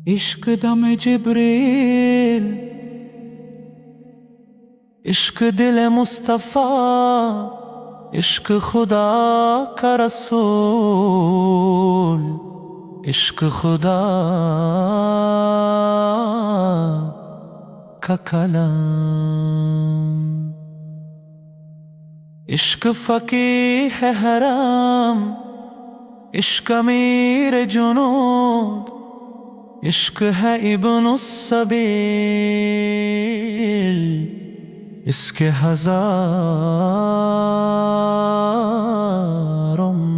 عشق دم جبریل، عشق دل مصطفیٰ، عشق خدا کا رسول، عشق خدا کا کلام، عشق فقیہ ہے حرام، عشق امیر جنود، عشق ہے ابن السبیل، اس کے ہزاروں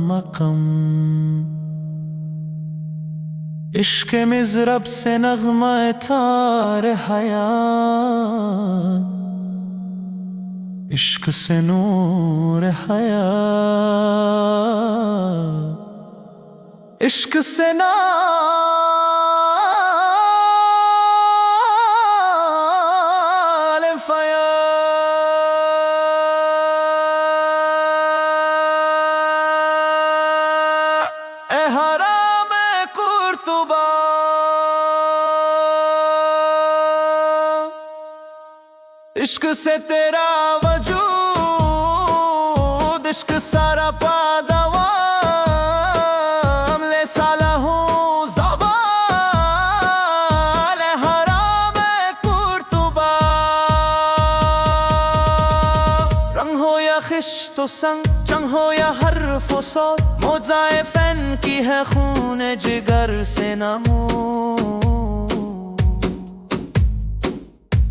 مقام، عشق مضرب سے نغمہ تار حیات، عشق سے نور حیات، عشق سے نال فیا، اے حرام قرطبہ، عشق سے تیرا وجود، عشق سارا پادوام، لے سالہ ہوں زوال، حرام قرطبہ، رنگ ہو یا خشت و سنگ، چنگ ہو یا حرف و صوت، موزائے فن کی ہے خون جگر سے نمود،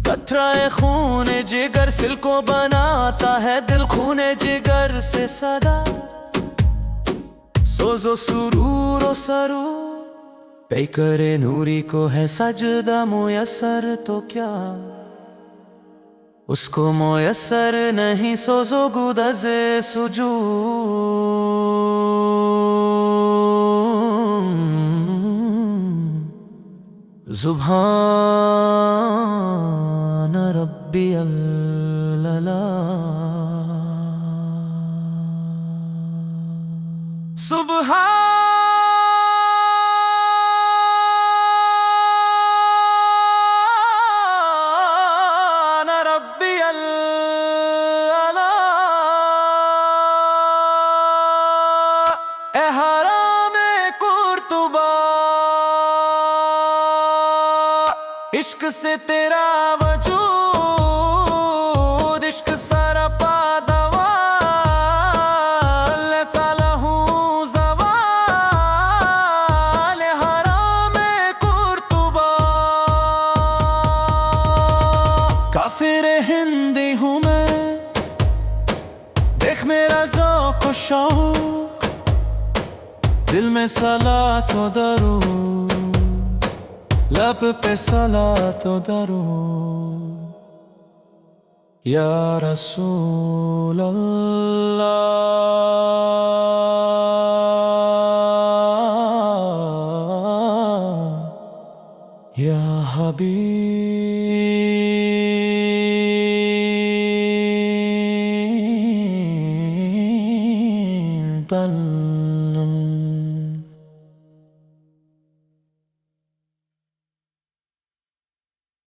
قطرہ خون جگر سل کو بناتا ہے دل، خون جگر سے صدا، سوز و سرور و سرور، پیکر نوری کو ہے سجدہ میسر تو کیا، اس کو میسر نہیں سوز و گداز سجود، سبحان ربی العلا، سبحان ربی العلا، اے حرام قرطبہ، عشق سے تیرا وجود، عشق سارا پادوال، لے سالہ ہوں زوال، حرام قرطبہ، کافر ہندی ہوں میں، دیکھ میرا ذوق و شوق، دل میں صلاۃ و درود، لب پہ صلاۃ و درود، یا رسول اللہ، یا حبیب اللہ۔